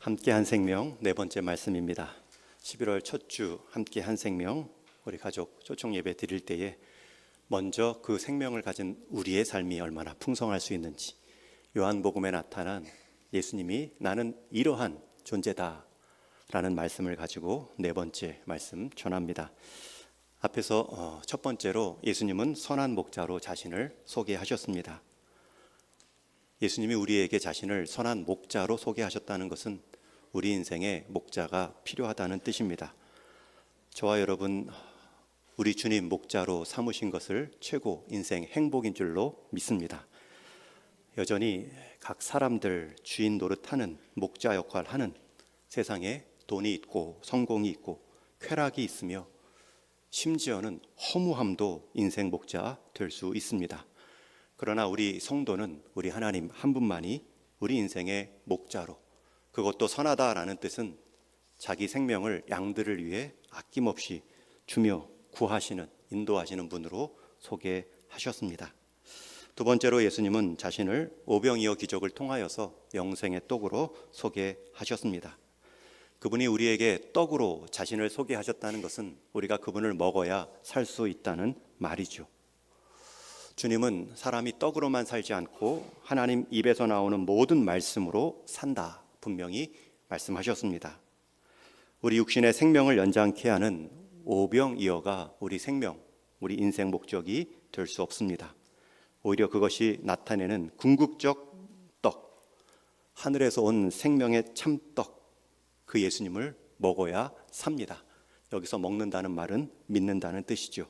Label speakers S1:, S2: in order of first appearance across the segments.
S1: 함께 한 생명 네 번째 말씀입니다. 11월 첫 주 함께 한 생명, 우리 가족 초청 예배 드릴 때에 먼저 그 생명을 가진 우리의 삶이 얼마나 풍성할 수 있는지, 요한복음에 나타난 예수님이 나는 이러한 존재다 라는 말씀을 가지고 네 번째 말씀 전합니다. 앞에서 첫 번째로 예수님은 선한 목자로 자신을 소개하셨습니다. 예수님이 우리에게 자신을 선한 목자로 소개하셨다는 것은 우리 인생에 목자가 필요하다는 뜻입니다. 저와 여러분, 우리 주님 목자로 삼으신 것을 최고 인생 행복인 줄로 믿습니다. 여전히 각 사람들 주인 노릇하는 목자 역할을 하는 세상에 돈이 있고 성공이 있고 쾌락이 있으며 심지어는 허무함도 인생 목자 될 수 있습니다. 그러나 우리 성도는 우리 하나님 한 분만이 우리 인생의 목자로, 그것도 선하다라는 뜻은 자기 생명을 양들을 위해 아낌없이 주며 구하시는, 인도하시는 분으로 소개하셨습니다. 두 번째로 예수님은 자신을 오병이어 기적을 통하여서 영생의 떡으로 소개하셨습니다. 그분이 우리에게 떡으로 자신을 소개하셨다는 것은 우리가 그분을 먹어야 살 수 있다는 말이죠. 주님은 사람이 떡으로만 살지 않고 하나님 입에서 나오는 모든 말씀으로 산다, 분명히 말씀하셨습니다. 우리 육신의 생명을 연장케 하는 오병이어가 우리 생명, 우리 인생 목적이 될 수 없습니다. 오히려 그것이 나타내는 궁극적 떡, 하늘에서 온 생명의 참떡, 그 예수님을 먹어야 삽니다. 여기서 먹는다는 말은 믿는다는 뜻이죠.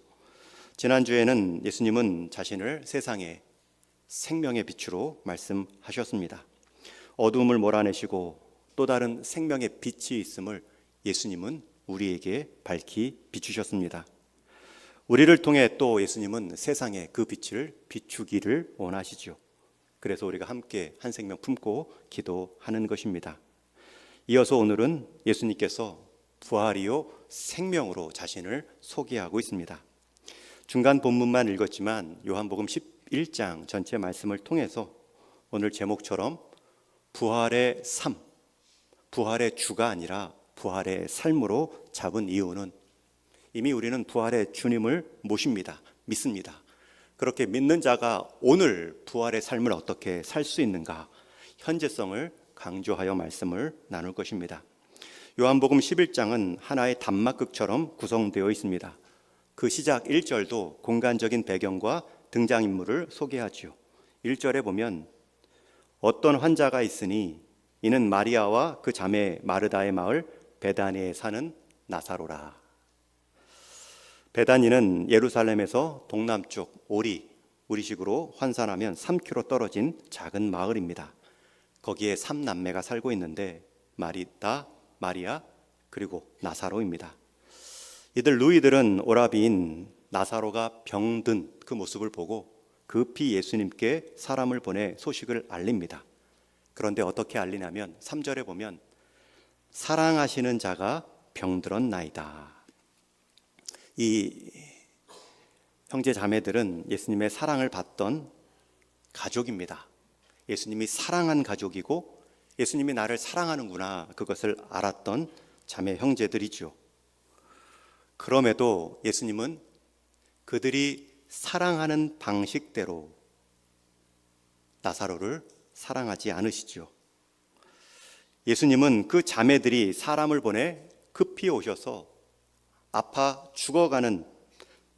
S1: 지난주에는 예수님은 자신을 세상의 생명의 빛으로 말씀하셨습니다. 어두움을 몰아내시고 또 다른 생명의 빛이 있음을 예수님은 우리에게 밝히 비추셨습니다. 우리를 통해 또 예수님은 세상에 그 빛을 비추기를 원하시죠. 그래서 우리가 함께 한 생명 품고 기도하는 것입니다. 이어서 오늘은 예수님께서 부활이요 생명으로 자신을 소개하고 있습니다. 중간 본문만 읽었지만 요한복음 11장 전체 말씀을 통해서 오늘 제목처럼 부활의 삶, 부활의 주가 아니라 부활의 삶으로 잡은 이유는 이미 우리는 부활의 주님을 모십니다. 믿습니다. 그렇게 믿는 자가 오늘 부활의 삶을 어떻게 살 수 있는가, 현재성을 강조하여 말씀을 나눌 것입니다. 요한복음 11장은 하나의 단막극처럼 구성되어 있습니다. 그 시작 1절도 공간적인 배경과 등장인물을 소개하죠. 1절에 보면 어떤 환자가 있으니 이는 마리아와 그 자매 마르다의 마을 베다니에 사는 나사로라. 베다니는 예루살렘에서 동남쪽 우리식으로 환산하면 3km 떨어진 작은 마을입니다. 거기에 3남매가 살고 있는데 마리다, 마리아, 그리고 나사로입니다. 이들 누이들은 오라비인 나사로가 병든 그 모습을 보고 급히 예수님께 사람을 보내 소식을 알립니다. 그런데 어떻게 알리냐면 3절에 보면 사랑하시는 자가 병들었나이다. 이 형제 자매들은 예수님의 사랑을 받던 가족입니다. 예수님이 사랑한 가족이고 예수님이 나를 사랑하는구나, 그것을 알았던 자매 형제들이죠. 그럼에도 예수님은 그들이 사랑하는 방식대로 나사로를 사랑하지 않으시죠. 예수님은 그 자매들이 사람을 보내 급히 오셔서 아파 죽어가는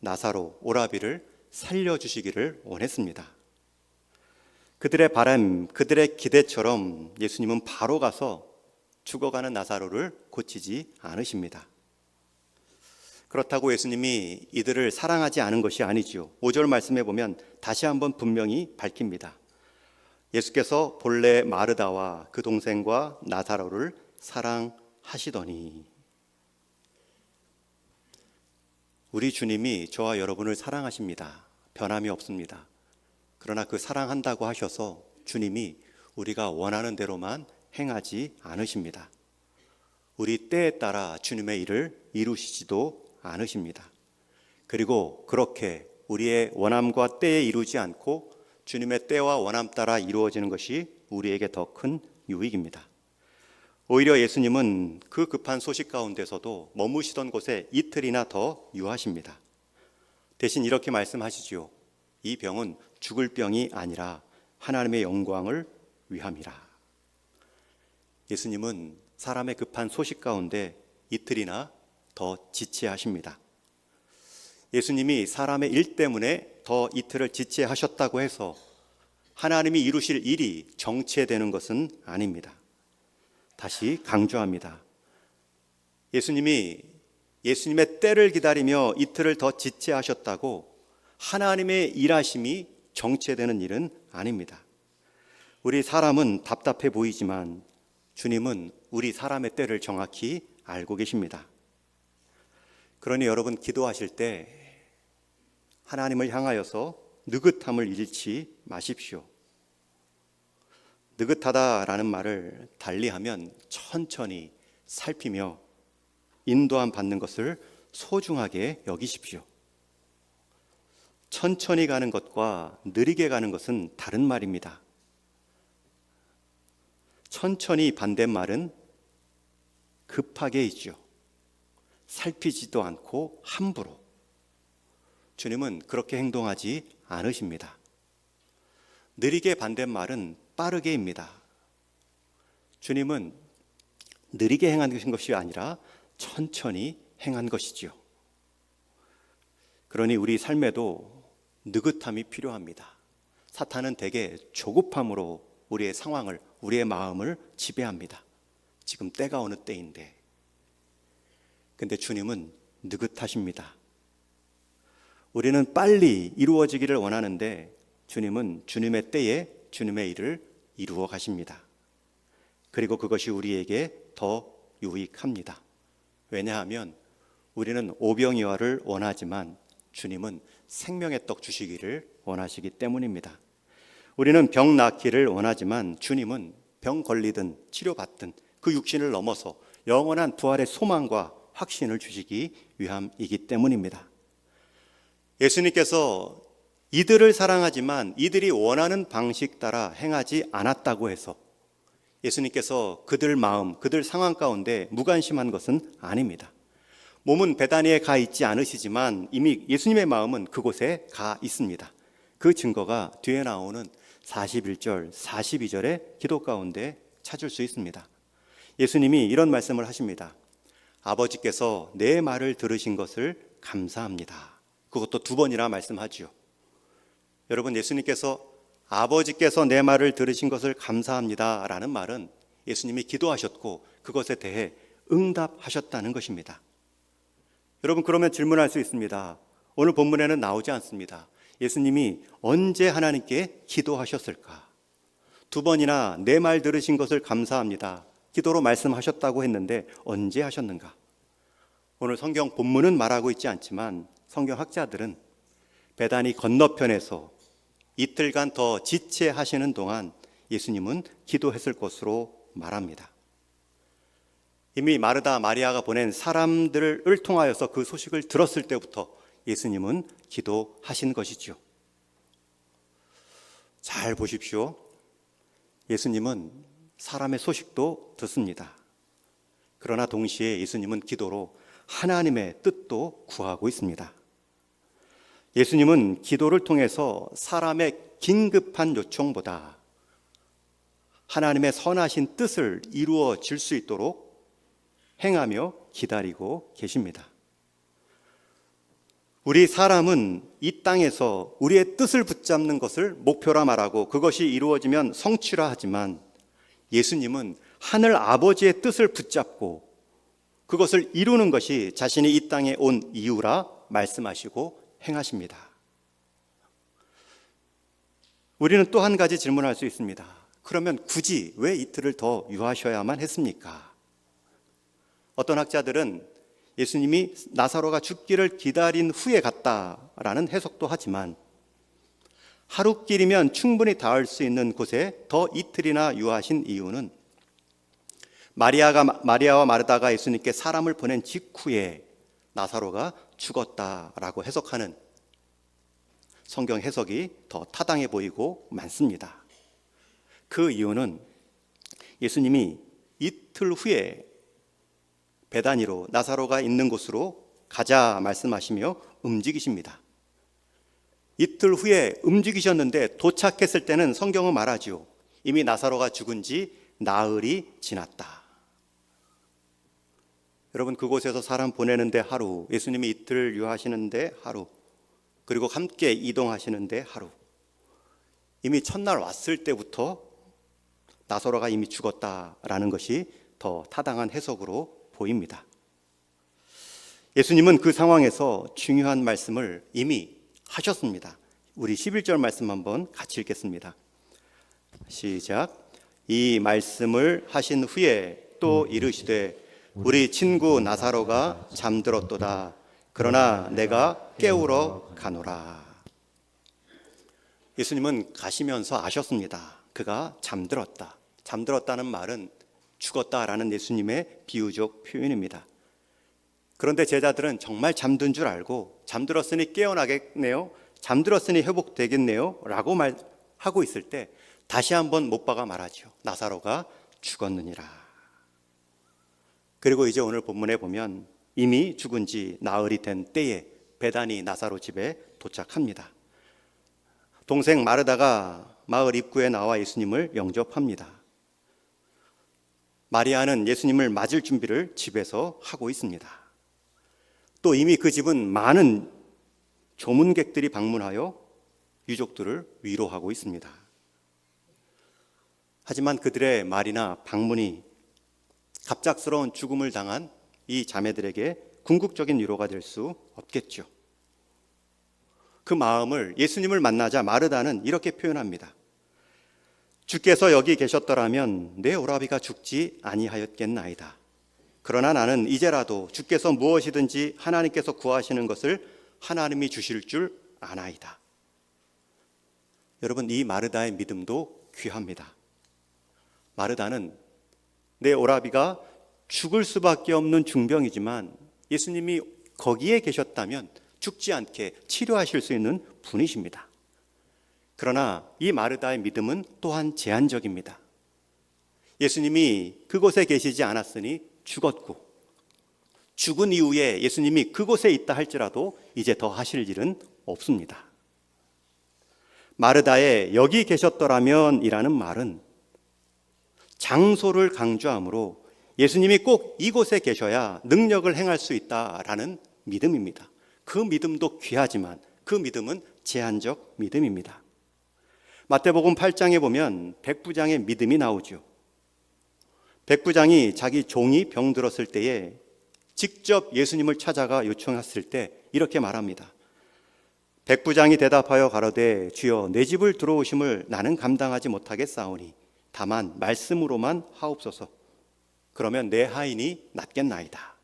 S1: 나사로, 오라비를 살려주시기를 원했습니다. 그들의 바람, 그들의 기대처럼 예수님은 바로 가서 죽어가는 나사로를 고치지 않으십니다. 그렇다고 예수님이 이들을 사랑하지 않은 것이 아니죠. 5절 말씀에 보면 다시 한번 분명히 밝힙니다. 예수께서 본래 마르다와 그 동생과 나사로를 사랑하시더니. 우리 주님이 저와 여러분을 사랑하십니다. 변함이 없습니다. 그러나 그 사랑한다고 하셔서 주님이 우리가 원하는 대로만 행하지 않으십니다. 우리 때에 따라 주님의 일을 이루시지도 않으십니다. 그리고 그렇게 우리의 원함과 때에 이루지 않고 주님의 때와 원함 따라 이루어지는 것이 우리에게 더 큰 유익입니다. 오히려 예수님은 그 급한 소식 가운데서도 머무시던 곳에 이틀이나 더 유하십니다. 대신 이렇게 말씀하시지요. 이 병은 죽을 병이 아니라 하나님의 영광을 위함이라. 예수님은 사람의 급한 소식 가운데 이틀이나 더 지체하십니다. 예수님이 사람의 일 때문에 더 이틀을 지체하셨다고 해서 하나님이 이루실 일이 정체되는 것은 아닙니다. 다시 강조합니다. 예수님이 예수님의 때를 기다리며 이틀을 더 지체하셨다고 하나님의 일하심이 정체되는 일은 아닙니다. 우리 사람은 답답해 보이지만 주님은 우리 사람의 때를 정확히 알고 계십니다. 그러니 여러분 기도하실 때 하나님을 향하여서 느긋함을 잃지 마십시오. 느긋하다라는 말을 달리하면 천천히 살피며 인도함 받는 것을 소중하게 여기십시오. 천천히 가는 것과 느리게 가는 것은 다른 말입니다. 천천히 반대말은 급하게 있죠. 살피지도 않고 함부로. 주님은 그렇게 행동하지 않으십니다. 느리게 반대말은 빠르게입니다. 주님은 느리게 행한 것이 아니라 천천히 행한 것이지요. 그러니 우리 삶에도 느긋함이 필요합니다. 사탄은 대개 조급함으로 우리의 상황을, 우리의 마음을 지배합니다. 지금 때가 어느 때인데. 근데 주님은 느긋하십니다. 우리는 빨리 이루어지기를 원하는데 주님은 주님의 때에 주님의 일을 이루어 가십니다. 그리고 그것이 우리에게 더 유익합니다. 왜냐하면 우리는 오병이어를 원하지만 주님은 생명의 떡 주시기를 원하시기 때문입니다. 우리는 병 낫기를 원하지만 주님은 병 걸리든 치료받든 그 육신을 넘어서 영원한 부활의 소망과 확신을 주시기 위함이기 때문입니다. 예수님께서 이들을 사랑하지만 이들이 원하는 방식 따라 행하지 않았다고 해서 예수님께서 그들 마음, 그들 상황 가운데 무관심한 것은 아닙니다. 몸은 베다니에 가 있지 않으시지만 이미 예수님의 마음은 그곳에 가 있습니다. 그 증거가 뒤에 나오는 41절, 42절의 기도 가운데 찾을 수 있습니다. 예수님이 이런 말씀을 하십니다. 아버지께서 내 말을 들으신 것을 감사합니다. 그것도 2번이나 말씀하지요. 여러분, 예수님께서 아버지께서 내 말을 들으신 것을 감사합니다 라는 말은 예수님이 기도하셨고 그것에 대해 응답하셨다는 것입니다. 여러분, 그러면 질문할 수 있습니다. 오늘 본문에는 나오지 않습니다. 예수님이 언제 하나님께 기도하셨을까? 2번이나 내 말 들으신 것을 감사합니다 기도로 말씀하셨다고 했는데 언제 하셨는가? 오늘 성경 본문은 말하고 있지 않지만 성경학자들은 베다니 건너편에서 이틀간 더 지체하시는 동안 예수님은 기도했을 것으로 말합니다. 이미 마르다 마리아가 보낸 사람들을 통하여서 그 소식을 들었을 때부터 예수님은 기도하신 것이죠. 잘 보십시오. 예수님은 사람의 소식도 듣습니다. 그러나 동시에 예수님은 기도로 하나님의 뜻도 구하고 있습니다. 예수님은 기도를 통해서 사람의 긴급한 요청보다 하나님의 선하신 뜻을 이루어질 수 있도록 행하며 기다리고 계십니다. 우리 사람은 이 땅에서 우리의 뜻을 붙잡는 것을 목표라 말하고 그것이 이루어지면 성취라 하지만 예수님은 하늘 아버지의 뜻을 붙잡고 그것을 이루는 것이 자신이 이 땅에 온 이유라 말씀하시고 행하십니다. 우리는 또 한 가지 질문할 수 있습니다. 그러면 굳이 왜 이틀을 더 유하셔야만 했습니까? 어떤 학자들은 예수님이 나사로가 죽기를 기다린 후에 갔다라는 해석도 하지만 하루길이면 충분히 닿을 수 있는 곳에 더 이틀이나 유하신 이유는 마리아와 마르다가 예수님께 사람을 보낸 직후에 나사로가 죽었다라고 해석하는 성경 해석이 더 타당해 보이고 많습니다. 그 이유는 예수님이 이틀 후에 베다니로 나사로가 있는 곳으로 가자 말씀하시며 움직이십니다. 이틀 후에 움직이셨는데 도착했을 때는 성경은 말하지요. 이미 나사로가 죽은 지 나흘이 지났다. 여러분, 그곳에서 사람 보내는데 하루, 예수님이 이틀 유하시는데 하루, 그리고 함께 이동하시는데 하루. 이미 첫날 왔을 때부터 나사로가 이미 죽었다라는 것이 더 타당한 해석으로 보입니다. 예수님은 그 상황에서 중요한 말씀을 이미 하셨습니다. 우리 11절 말씀 한번 같이 읽겠습니다. 시작. 이 말씀을 하신 후에 또 이르시되 우리 친구 나사로가 잠들었도다. 그러나 내가 깨우러 가노라. 예수님은 가시면서 아셨습니다. 그가 잠들었다. 잠들었다는 말은 죽었다라는 예수님의 비유적 표현입니다. 그런데 제자들은 정말 잠든 줄 알고 잠들었으니 깨어나겠네요, 잠들었으니 회복되겠네요 라고 말하고 있을 때 다시 한번 못 박아 말하죠. 나사로가 죽었느니라. 그리고 이제 오늘 본문에 보면 이미 죽은 지 나흘이 된 때에 베다니 나사로 집에 도착합니다. 동생 마르다가 마을 입구에 나와 예수님을 영접합니다. 마리아는 예수님을 맞을 준비를 집에서 하고 있습니다. 또 이미 그 집은 많은 조문객들이 방문하여 유족들을 위로하고 있습니다. 하지만 그들의 말이나 방문이 갑작스러운 죽음을 당한 이 자매들에게 궁극적인 위로가 될 수 없겠죠. 그 마음을 예수님을 만나자 마르다는 이렇게 표현합니다. 주께서 여기 계셨더라면 내 오라비가 죽지 아니하였겠나이다. 그러나 나는 이제라도 주께서 무엇이든지 하나님께서 구하시는 것을 하나님이 주실 줄 아나이다. 여러분, 이 마르다의 믿음도 귀합니다. 마르다는 내 오라비가 죽을 수밖에 없는 중병이지만 예수님이 거기에 계셨다면 죽지 않게 치료하실 수 있는 분이십니다. 그러나 이 마르다의 믿음은 또한 제한적입니다. 예수님이 그곳에 계시지 않았으니 죽었고, 죽은 이후에 예수님이 그곳에 있다 할지라도 이제 더 하실 일은 없습니다. 마르다의 여기 계셨더라면 이라는 말은 장소를 강조하므로 예수님이 꼭 이곳에 계셔야 능력을 행할 수 있다라는 믿음입니다. 그 믿음도 귀하지만 그 믿음은 제한적 믿음입니다. 마태복음 8장에 보면 백부장의 믿음이 나오죠. 백부장이 자기 종이 병들었을 때에 직접 예수님을 찾아가 요청했을 때 이렇게 말합니다. 백부장이 대답하여 가로되 주여 내 집을 들어오심을 나는 감당하지 못하겠사오니 다만 말씀으로만 하옵소서. 그러면 내 하인이 낫겠나이다.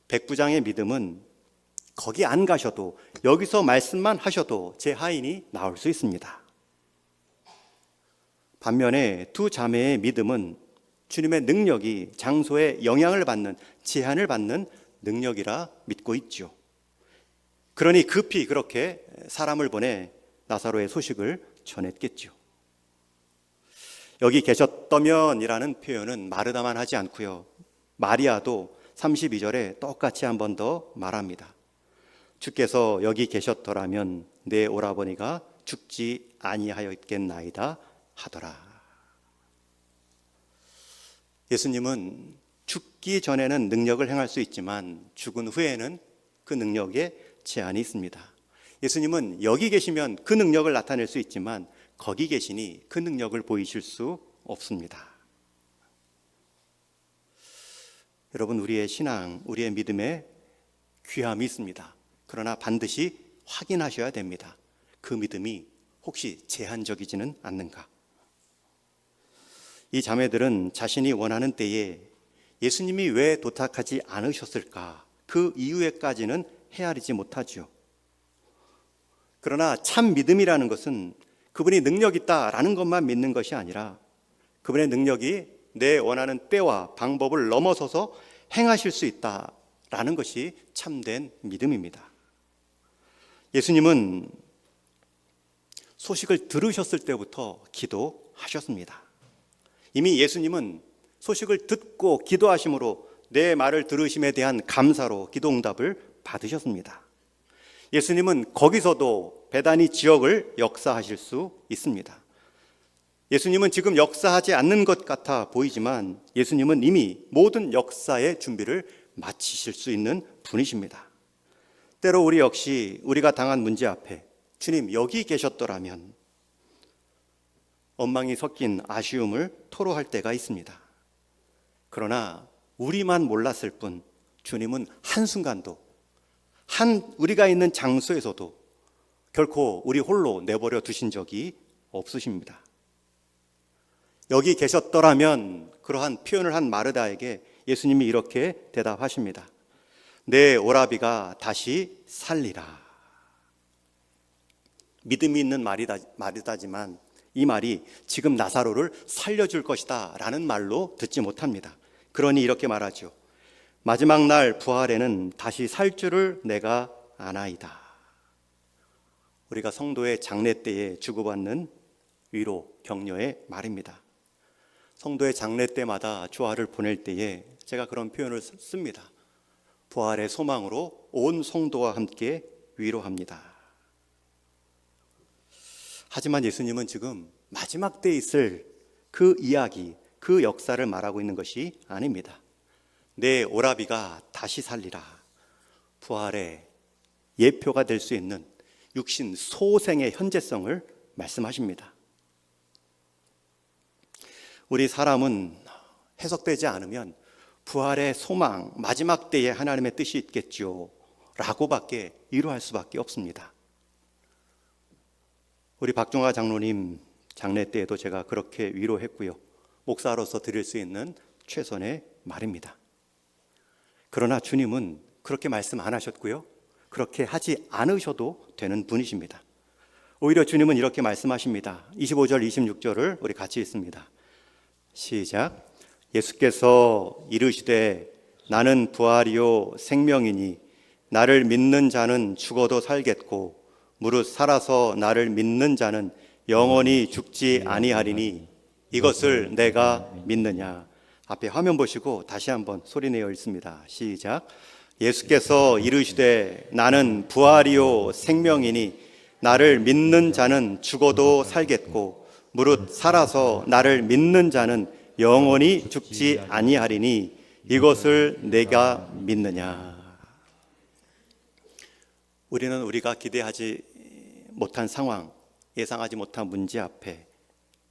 S1: 백부장의 믿음은 거기 안 가셔도 여기서 말씀만 하셔도 제 하인이 나올 수 있습니다. 반면에 두 자매의 믿음은 주님의 능력이 장소에 영향을 받는, 제한을 받는 능력이라 믿고 있죠. 그러니 급히 그렇게 사람을 보내 나사로의 소식을 전했겠죠. 여기 계셨다면이라는 표현은 마르다만 하지 않고요, 마리아도 32절에 똑같이 한 번 더 말합니다. 주께서 여기 계셨더라면 내 오라버니가 죽지 아니하였겠나이다 하더라. 예수님은 죽기 전에는 능력을 행할 수 있지만 죽은 후에는 그 능력에 제한이 있습니다. 예수님은 여기 계시면 그 능력을 나타낼 수 있지만 거기 계시니 그 능력을 보이실 수 없습니다. 여러분, 우리의 신앙, 우리의 믿음에 귀함이 있습니다. 그러나 반드시 확인하셔야 됩니다. 그 믿음이 혹시 제한적이지는 않는가? 이 자매들은 자신이 원하는 때에 예수님이 왜 도착하지 않으셨을까? 그 이유에까지는 헤아리지 못하죠. 그러나 참 믿음이라는 것은 그분이 능력 있다라는 것만 믿는 것이 아니라 그분의 능력이 내 원하는 때와 방법을 넘어서서 행하실 수 있다라는 것이 참된 믿음입니다. 예수님은 소식을 들으셨을 때부터 기도하셨습니다. 이미 예수님은 소식을 듣고 기도하심으로 내 말을 들으심에 대한 감사로 기도응답을 받으셨습니다. 예수님은 거기서도 베다니 지역을 역사하실 수 있습니다. 예수님은 지금 역사하지 않는 것 같아 보이지만 예수님은 이미 모든 역사의 준비를 마치실 수 있는 분이십니다. 때로 우리 역시 우리가 당한 문제 앞에 주님 여기 계셨더라면 원망이 섞인 아쉬움을 토로할 때가 있습니다. 그러나 우리만 몰랐을 뿐 주님은 한순간도 우리가 있는 장소에서도 결코 우리 홀로 내버려 두신 적이 없으십니다. 여기 계셨더라면 그러한 표현을 한 마르다에게 예수님이 이렇게 대답하십니다. 내 오라비가 다시 살리라. 믿음이 있는 말이다지만 이 말이 지금 나사로를 살려줄 것이다 라는 말로 듣지 못합니다. 그러니 이렇게 말하죠. 마지막 날 부활에는 다시 살 줄을 내가 아나이다. 우리가 성도의 장례 때에 주고받는 위로, 격려의 말입니다. 성도의 장례 때마다 조화를 보낼 때에 제가 그런 표현을 씁니다. 부활의 소망으로 온 성도와 함께 위로합니다. 하지만 예수님은 지금 마지막 때에 있을 그 이야기, 그 역사를 말하고 있는 것이 아닙니다. 내 오라비가 다시 살리라. 부활의 예표가 될 수 있는 육신 소생의 현재성을 말씀하십니다. 우리 사람은 해석되지 않으면 부활의 소망, 마지막 때에 하나님의 뜻이 있겠죠 라고밖에 위로할 수밖에 없습니다. 우리 박종화 장로님 장례 때에도 제가 그렇게 위로했고요. 목사로서 드릴 수 있는 최선의 말입니다. 그러나 주님은 그렇게 말씀 안 하셨고요. 그렇게 하지 않으셔도 되는 분이십니다. 오히려 주님은 이렇게 말씀하십니다. 25절, 26절을 우리 같이 읽습니다. 시작. 예수께서 이르시되 나는 부활이요 생명이니 나를 믿는 자는 죽어도 살겠고 무릇 살아서 나를 믿는 자는 영원히 죽지 아니하리니 이것을 내가 믿느냐. 앞에 화면 보시고 다시 한번 소리내어 읽습니다. 시작. 예수께서 이르시되 나는 부활이요 생명이니 나를 믿는 자는 죽어도 살겠고 무릇 살아서 나를 믿는 자는 영원히 죽지 아니하리니 이것을 내가 믿느냐. 우리는 우리가 기대하지 못한 상황, 예상하지 못한 문제 앞에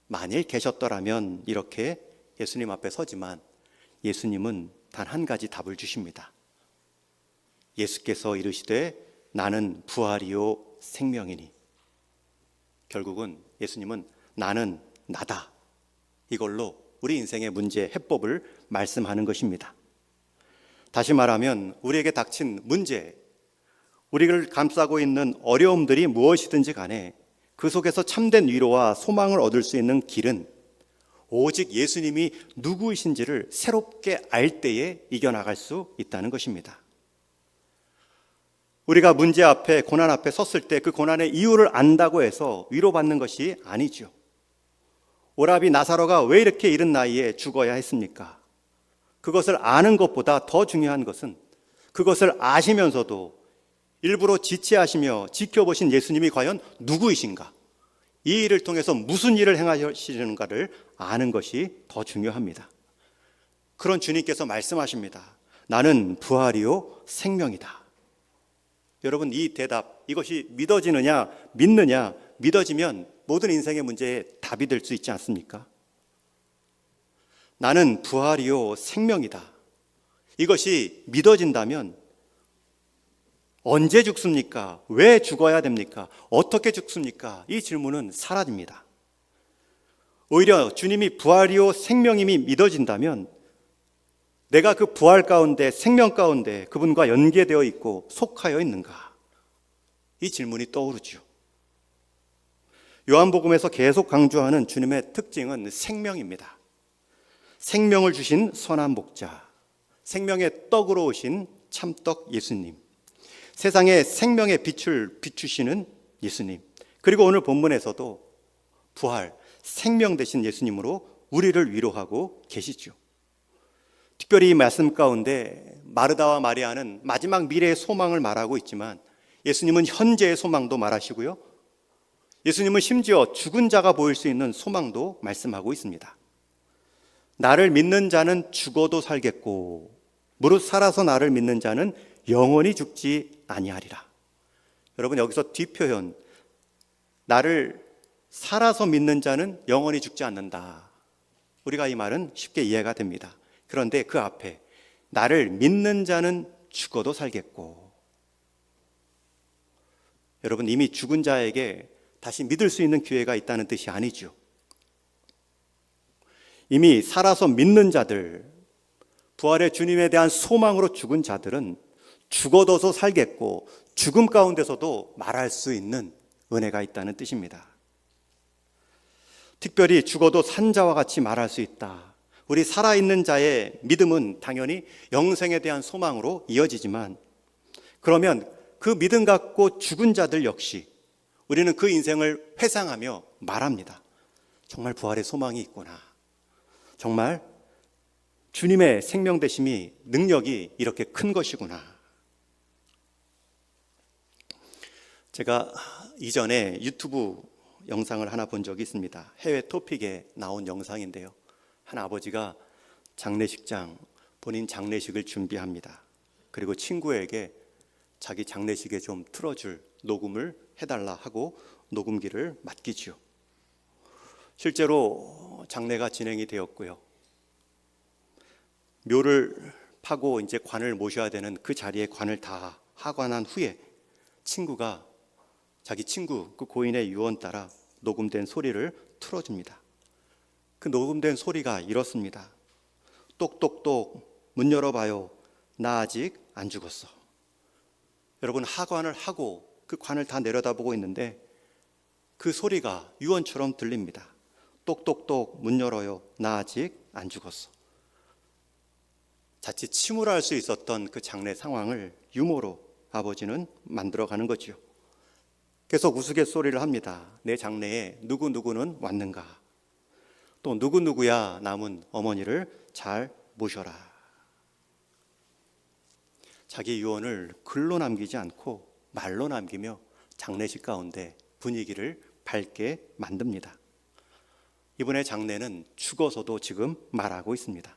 S1: 만일 계셨더라면 이렇게 예수님 앞에 서지만 예수님은 단 한 가지 답을 주십니다. 예수께서 이르시되 나는 부활이요 생명이니. 결국은 예수님은 나는 나다. 이걸로 우리 인생의 문제 해법을 말씀하는 것입니다. 다시 말하면 우리에게 닥친 문제, 우리를 감싸고 있는 어려움들이 무엇이든지 간에 그 속에서 참된 위로와 소망을 얻을 수 있는 길은 오직 예수님이 누구이신지를 새롭게 알 때에 이겨나갈 수 있다는 것입니다. 우리가 문제 앞에, 고난 앞에 섰을 때 그 고난의 이유를 안다고 해서 위로받는 것이 아니죠. 오라비 나사로가 왜 이렇게 이른 나이에 죽어야 했습니까? 그것을 아는 것보다 더 중요한 것은 그것을 아시면서도 일부러 지체하시며 지켜보신 예수님이 과연 누구이신가? 이 일을 통해서 무슨 일을 행하시는가를 아는 것이 더 중요합니다. 그런 주님께서 말씀하십니다. 나는 부활이요 생명이다. 여러분, 이 대답, 이것이 믿어지느냐 믿느냐, 믿어지면 모든 인생의 문제에 답이 될 수 있지 않습니까? 나는 부활이요 생명이다. 이것이 믿어진다면 언제 죽습니까? 왜 죽어야 됩니까? 어떻게 죽습니까? 이 질문은 사라집니다. 오히려 주님이 부활이요 생명임이 믿어진다면 내가 그 부활 가운데, 생명 가운데 그분과 연계되어 있고 속하여 있는가? 이 질문이 떠오르죠. 요한복음에서 계속 강조하는 주님의 특징은 생명입니다. 생명을 주신 선한 목자, 생명의 떡으로 오신 참떡 예수님, 세상에 생명의 빛을 비추시는 예수님, 그리고 오늘 본문에서도 부활, 생명 되신 예수님으로 우리를 위로하고 계시죠. 특별히 이 말씀 가운데 마르다와 마리아는 마지막 미래의 소망을 말하고 있지만 예수님은 현재의 소망도 말하시고요. 예수님은 심지어 죽은 자가 보일 수 있는 소망도 말씀하고 있습니다. 나를 믿는 자는 죽어도 살겠고 무릇 살아서 나를 믿는 자는 영원히 죽지 아니하리라. 여러분, 여기서 뒷표현, 나를 살아서 믿는 자는 영원히 죽지 않는다. 우리가 이 말은 쉽게 이해가 됩니다. 그런데 그 앞에 나를 믿는 자는 죽어도 살겠고, 여러분, 이미 죽은 자에게 다시 믿을 수 있는 기회가 있다는 뜻이 아니죠. 이미 살아서 믿는 자들, 부활의 주님에 대한 소망으로 죽은 자들은 죽어도서 살겠고 죽음 가운데서도 말할 수 있는 은혜가 있다는 뜻입니다. 특별히 죽어도 산 자와 같이 말할 수 있다. 우리 살아있는 자의 믿음은 당연히 영생에 대한 소망으로 이어지지만, 그러면 그 믿음 갖고 죽은 자들 역시 우리는 그 인생을 회상하며 말합니다. 정말 부활의 소망이 있구나. 정말 주님의 생명 되심이, 능력이 이렇게 큰 것이구나. 제가 이전에 유튜브 영상을 하나 본 적이 있습니다. 해외 토픽에 나온 영상인데요. 한 아버지가 장례식장, 본인 장례식을 준비합니다. 그리고 친구에게 자기 장례식에 좀 틀어줄 녹음을 해달라 하고 녹음기를 맡기지요. 실제로 장례가 진행이 되었고요. 묘를 파고 이제 관을 모셔야 되는 그 자리에 관을 다 하관한 후에 친구가 자기 친구, 그 고인의 유언 따라 녹음된 소리를 틀어줍니다. 그 녹음된 소리가 이렇습니다. 똑똑똑 문 열어봐요. 나 아직 안 죽었어. 여러분, 하관을 하고 그 관을 다 내려다보고 있는데 그 소리가 유언처럼 들립니다. 똑똑똑 문 열어요. 나 아직 안 죽었어. 자칫 침울할 수 있었던 그 장례 상황을 유머로 아버지는 만들어가는 거지요. 계속 우스갯소리를 합니다. 내 장례에 누구누구는 왔는가? 또 누구누구야 남은 어머니를 잘 모셔라. 자기 유언을 글로 남기지 않고 말로 남기며 장례식 가운데 분위기를 밝게 만듭니다. 이분의 장례는 죽어서도 지금 말하고 있습니다.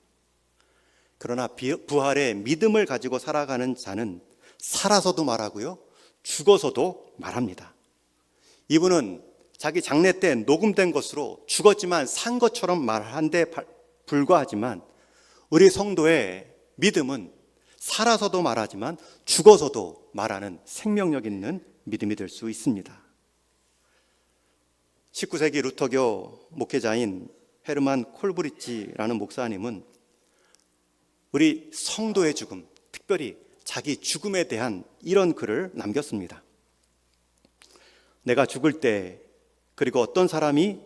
S1: 그러나 부활의 믿음을 가지고 살아가는 자는 살아서도 말하고요, 죽어서도 말합니다. 이분은 자기 장례 때 녹음된 것으로 죽었지만 산 것처럼 말한 데 불과하지만, 우리 성도의 믿음은 살아서도 말하지만 죽어서도 말하는 생명력 있는 믿음이 될 수 있습니다. 19세기 루터교 목회자인 헤르만 콜브리치라는 목사님은 우리 성도의 죽음, 특별히 자기 죽음에 대한 이런 글을 남겼습니다. 내가 죽을 때, 그리고 어떤 사람이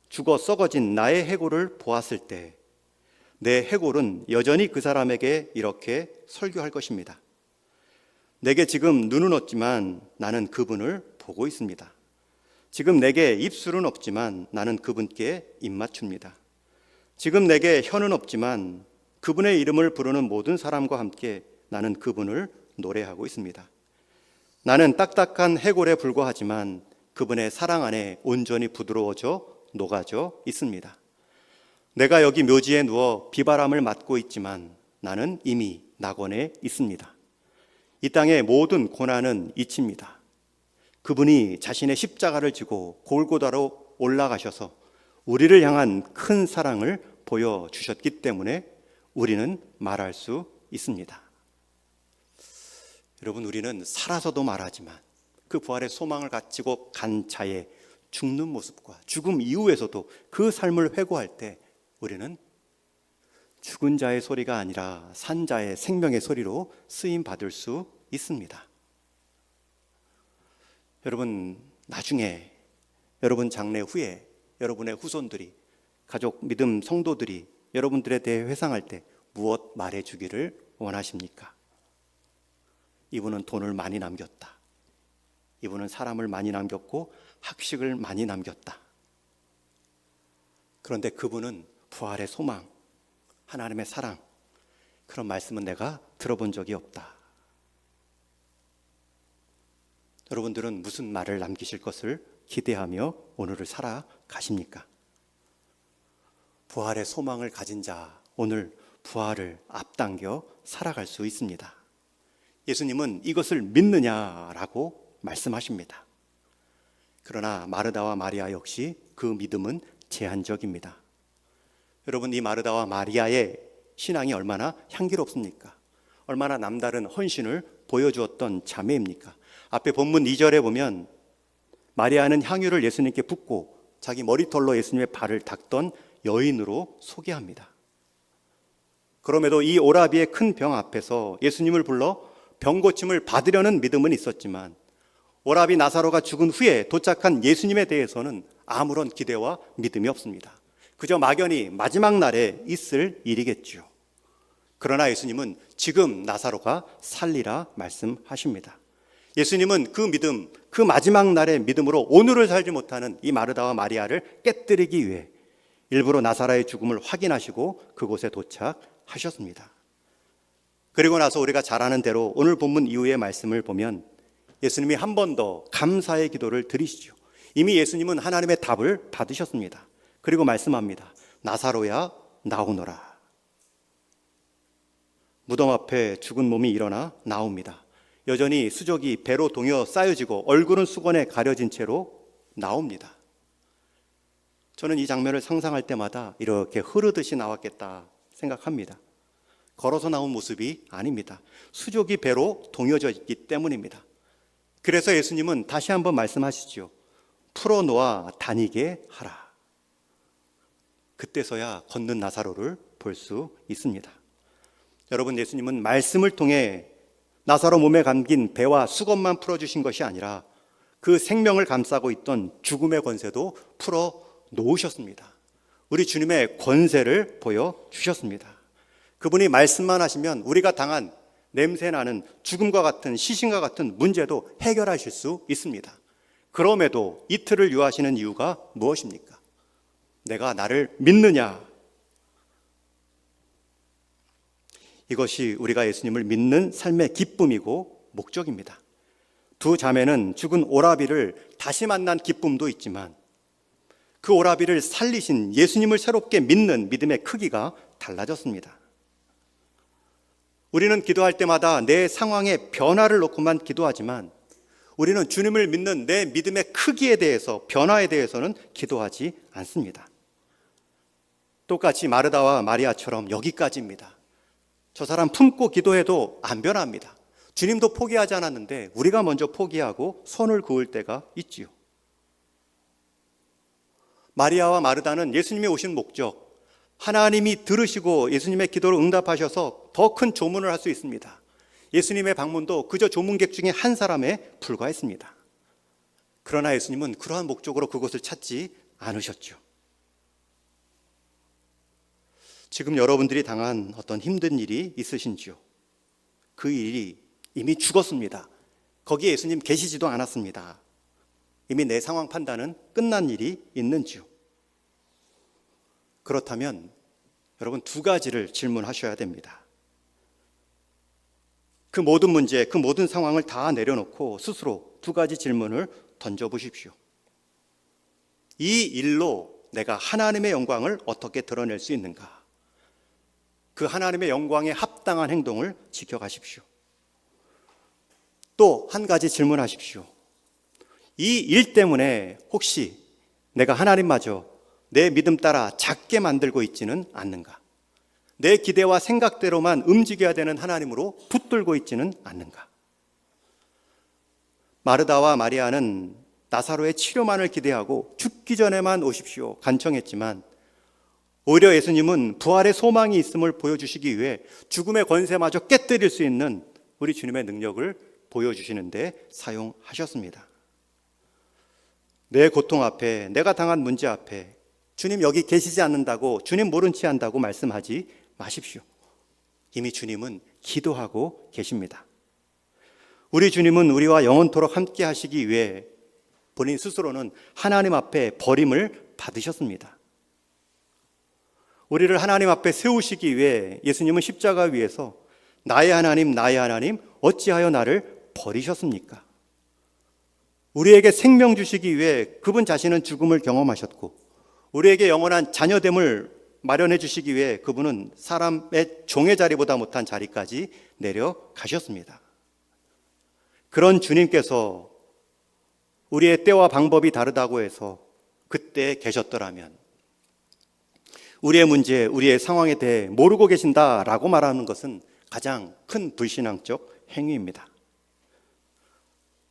S1: 죽어 썩어진 나의 해골을 보았을 때, 내 해골은 여전히 그 사람에게 이렇게 설교할 것입니다. 내게 지금 눈은 없지만 나는 그분을 보고 있습니다. 지금 내게 입술은 없지만 나는 그분께 입 맞춥니다. 지금 내게 혀는 없지만 그분의 이름을 부르는 모든 사람과 함께 나는 그분을 노래하고 있습니다. 나는 딱딱한 해골에 불과하지만 그분의 사랑 안에 온전히 부드러워져 녹아져 있습니다. 내가 여기 묘지에 누워 비바람을 맞고 있지만 나는 이미 낙원에 있습니다. 이 땅의 모든 고난은 이칩니다. 그분이 자신의 십자가를 지고 골고다로 올라가셔서 우리를 향한 큰 사랑을 보여주셨기 때문에 우리는 말할 수 있습니다. 여러분, 우리는 살아서도 말하지만 그 부활의 소망을 가지고 간 자의 죽는 모습과 죽음 이후에서도 그 삶을 회고할 때 우리는 죽은 자의 소리가 아니라 산 자의 생명의 소리로 쓰임 받을 수 있습니다. 여러분, 나중에 여러분 장례 후에 여러분의 후손들이, 가족 믿음 성도들이 여러분들에 대해 회상할 때 무엇 말해주기를 원하십니까? 이분은 돈을 많이 남겼다. 이분은 사람을 많이 남겼고 학식을 많이 남겼다. 그런데 그분은 부활의 소망, 하나님의 사랑, 그런 말씀은 내가 들어본 적이 없다. 여러분들은 무슨 말을 남기실 것을 기대하며 오늘을 살아가십니까? 부활의 소망을 가진 자, 오늘 부활을 앞당겨 살아갈 수 있습니다. 예수님은 이것을 믿느냐라고 말씀하십니다. 그러나 마르다와 마리아 역시 그 믿음은 제한적입니다. 여러분, 이 마르다와 마리아의 신앙이 얼마나 향기롭습니까? 얼마나 남다른 헌신을 보여주었던 자매입니까? 앞에 본문 2절에 보면 마리아는 향유를 예수님께 붓고 자기 머리털로 예수님의 발을 닦던 여인으로 소개합니다. 그럼에도 이 오라비의 큰 병 앞에서 예수님을 불러 병 고침을 받으려는 믿음은 있었지만 오라비 나사로가 죽은 후에 도착한 예수님에 대해서는 아무런 기대와 믿음이 없습니다. 그저 막연히 마지막 날에 있을 일이겠죠. 그러나 예수님은 지금 나사로가 살리라 말씀하십니다. 예수님은 그 믿음, 그 마지막 날의 믿음으로 오늘을 살지 못하는 이 마르다와 마리아를 깨뜨리기 위해 일부러 나사로의 죽음을 확인하시고 그곳에 도착하셨습니다. 그리고 나서 우리가 잘 아는 대로 오늘 본문 이후의 말씀을 보면 예수님이 한 번 더 감사의 기도를 드리시죠. 이미 예수님은 하나님의 답을 받으셨습니다. 그리고 말씀합니다. 나사로야 나오너라. 무덤 앞에 죽은 몸이 일어나 나옵니다. 여전히 수족이 배로 동여 쌓여지고 얼굴은 수건에 가려진 채로 나옵니다. 저는 이 장면을 상상할 때마다 이렇게 흐르듯이 나왔겠다 생각합니다. 걸어서 나온 모습이 아닙니다. 수족이 배로 동여져 있기 때문입니다. 그래서 예수님은 다시 한번 말씀하시죠. 풀어놓아 다니게 하라. 그때서야 걷는 나사로를 볼 수 있습니다. 여러분, 예수님은 말씀을 통해 나사로 몸에 감긴 배와 수건만 풀어주신 것이 아니라 그 생명을 감싸고 있던 죽음의 권세도 풀어놓으셨습니다. 우리 주님의 권세를 보여주셨습니다. 그분이 말씀만 하시면 우리가 당한 냄새나는 죽음과 같은 시신과 같은 문제도 해결하실 수 있습니다. 그럼에도 이틀을 유하시는 이유가 무엇입니까? 내가 나를 믿느냐? 이것이 우리가 예수님을 믿는 삶의 기쁨이고 목적입니다. 두 자매는 죽은 오라비를 다시 만난 기쁨도 있지만 그 오라비를 살리신 예수님을 새롭게 믿는 믿음의 크기가 달라졌습니다. 우리는 기도할 때마다 내 상황의 변화를 놓고만 기도하지만 우리는 주님을 믿는 내 믿음의 크기에 대해서, 변화에 대해서는 기도하지 않습니다. 똑같이 마르다와 마리아처럼 여기까지입니다. 저 사람 품고 기도해도 안 변합니다. 주님도 포기하지 않았는데 우리가 먼저 포기하고 선을 그을 때가 있지요. 마리아와 마르다는 예수님이 오신 목적, 하나님이 들으시고 예수님의 기도를 응답하셔서 더 큰 조문을 할 수 있습니다. 예수님의 방문도 그저 조문객 중에 한 사람에 불과했습니다. 그러나 예수님은 그러한 목적으로 그곳을 찾지 않으셨죠. 지금 여러분들이 당한 어떤 힘든 일이 있으신지요? 그 일이 이미 죽었습니다. 거기에 예수님 계시지도 않았습니다. 이미 내 상황 판단은 끝난 일이 있는지요? 그렇다면 여러분 두 가지를 질문하셔야 됩니다. 그 모든 문제, 그 모든 상황을 다 내려놓고 스스로 두 가지 질문을 던져보십시오. 이 일로 내가 하나님의 영광을 어떻게 드러낼 수 있는가? 그 하나님의 영광에 합당한 행동을 지켜가십시오. 또 한 가지 질문하십시오. 이 일 때문에 혹시 내가 하나님마저 내 믿음 따라 작게 만들고 있지는 않는가? 내 기대와 생각대로만 움직여야 되는 하나님으로 붙들고 있지는 않는가? 마르다와 마리아는 나사로의 치료만을 기대하고 죽기 전에만 오십시오 간청했지만 오히려 예수님은 부활의 소망이 있음을 보여주시기 위해 죽음의 권세마저 깨뜨릴 수 있는 우리 주님의 능력을 보여주시는데 사용하셨습니다. 내 고통 앞에, 내가 당한 문제 앞에 주님 여기 계시지 않는다고, 주님 모른 체 한다고 말씀하지 마십시오. 이미 주님은 기도하고 계십니다. 우리 주님은 우리와 영원토록 함께 하시기 위해 본인 스스로는 하나님 앞에 버림을 받으셨습니다. 우리를 하나님 앞에 세우시기 위해 예수님은 십자가 위에서 나의 하나님 어찌하여 나를 버리셨습니까? 우리에게 생명 주시기 위해 그분 자신은 죽음을 경험하셨고 우리에게 영원한 자녀됨을 마련해 주시기 위해 그분은 사람의 종의 자리보다 못한 자리까지 내려가셨습니다. 그런 주님께서 우리의 때와 방법이 다르다고 해서 그때 계셨더라면 우리의 문제, 우리의 상황에 대해 모르고 계신다라고 말하는 것은 가장 큰 불신앙적 행위입니다.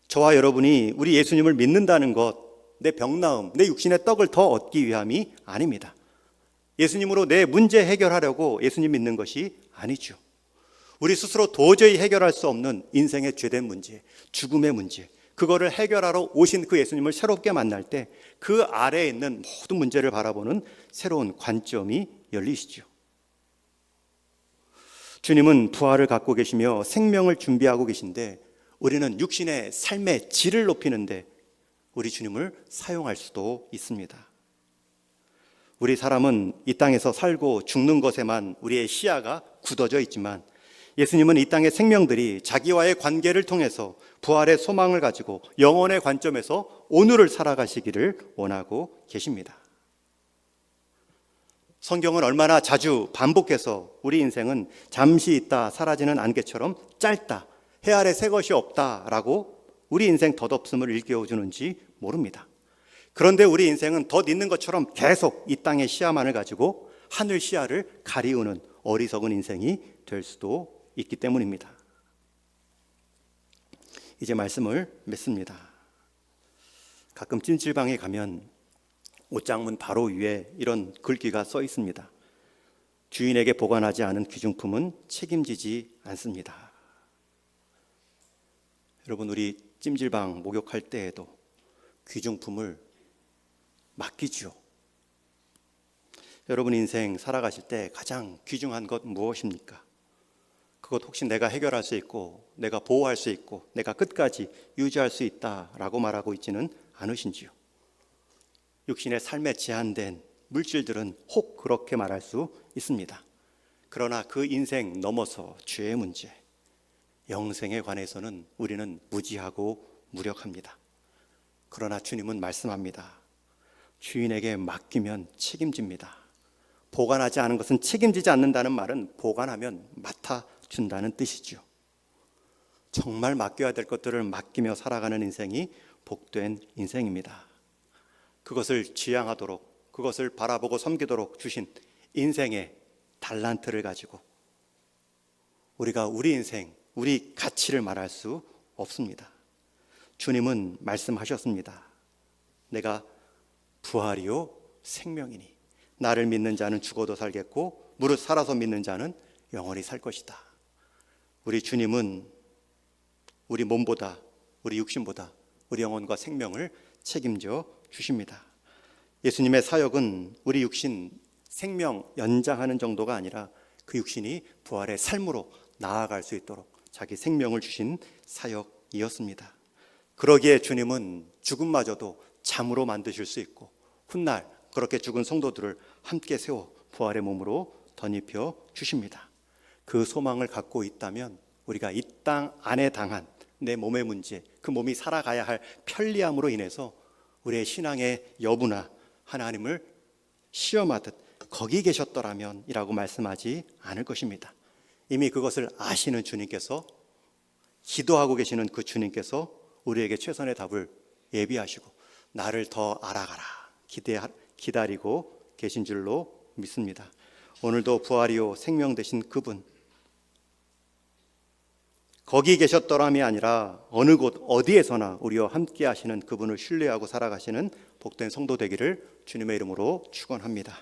S1: 저와 여러분이 우리 예수님을 믿는다는 것, 내 병나음, 내 육신의 떡을 더 얻기 위함이 아닙니다. 예수님으로 내 문제 해결하려고 예수님 믿는 것이 아니죠. 우리 스스로 도저히 해결할 수 없는 인생의 죄된 문제, 죽음의 문제, 그거를 해결하러 오신 그 예수님을 새롭게 만날 때 그 아래에 있는 모든 문제를 바라보는 새로운 관점이 열리시죠. 주님은 부활을 갖고 계시며 생명을 준비하고 계신데 우리는 육신의 삶의 질을 높이는데 우리 주님을 사용할 수도 있습니다. 우리 사람은 이 땅에서 살고 죽는 것에만 우리의 시야가 굳어져 있지만 예수님은 이 땅의 생명들이 자기와의 관계를 통해서 부활의 소망을 가지고 영혼의 관점에서 오늘을 살아가시기를 원하고 계십니다. 성경은 얼마나 자주 반복해서 우리 인생은 잠시 있다 사라지는 안개처럼 짧다, 해 아래 새 것이 없다라고 우리 인생 덧없음을 일깨워주는지 모릅니다. 그런데 우리 인생은 덧 있는 것처럼 계속 이 땅의 시야만을 가지고 하늘 시야를 가리우는 어리석은 인생이 될 수도 있기 때문입니다. 이제 말씀을 맺습니다. 가끔 찜질방에 가면 옷장문 바로 위에 이런 글귀가 써 있습니다. 주인에게 보관하지 않은 귀중품은 책임지지 않습니다. 여러분, 우리 찜질방 목욕할 때에도 귀중품을 맡기죠. 여러분 인생 살아가실 때 가장 귀중한 것 무엇입니까? 그것 혹시 내가 해결할 수 있고 내가 보호할 수 있고 내가 끝까지 유지할 수 있다라고 말하고 있지는 않으신지요? 육신의 삶에 제한된 물질들은 혹 그렇게 말할 수 있습니다. 그러나 그 인생 넘어서 죄의 문제, 영생에 관해서는 우리는 무지하고 무력합니다. 그러나 주님은 말씀합니다. 주인에게 맡기면 책임집니다. 보관하지 않은 것은 책임지지 않는다는 말은 보관하면 맡아준다는 뜻이죠. 정말 맡겨야 될 것들을 맡기며 살아가는 인생이 복된 인생입니다. 그것을 지향하도록, 그것을 바라보고 섬기도록 주신 인생의 달란트를 가지고 우리가 우리 인생, 우리 가치를 말할 수 없습니다. 주님은 말씀하셨습니다. 내가 부활이요 생명이니 나를 믿는 자는 죽어도 살겠고 무릇 살아서 믿는 자는 영원히 살 것이다. 우리 주님은 우리 몸보다, 우리 육신보다 우리 영혼과 생명을 책임져 주십니다. 예수님의 사역은 우리 육신 생명 연장하는 정도가 아니라 그 육신이 부활의 삶으로 나아갈 수 있도록 자기 생명을 주신 사역이었습니다. 그러기에 주님은 죽음마저도 잠으로 만드실 수 있고 훗날 그렇게 죽은 성도들을 함께 세워 부활의 몸으로 덧입혀 주십니다. 그 소망을 갖고 있다면 우리가 이 땅 안에 당한 내 몸의 문제, 그 몸이 살아가야 할 편리함으로 인해서 우리의 신앙의 여부나 하나님을 시험하듯 거기 계셨더라면 이라고 말씀하지 않을 것입니다. 이미 그것을 아시는 주님께서, 기도하고 계시는 그 주님께서 우리에게 최선의 답을 예비하시고 나를 더 알아가라 기다리고 계신 줄로 믿습니다. 오늘도 부활이요 생명 되신 그분, 거기 계셨더람이 아니라 어느 곳 어디에서나 우리와 함께 하시는 그분을 신뢰하고 살아가시는 복된 성도 되기를 주님의 이름으로 축원합니다.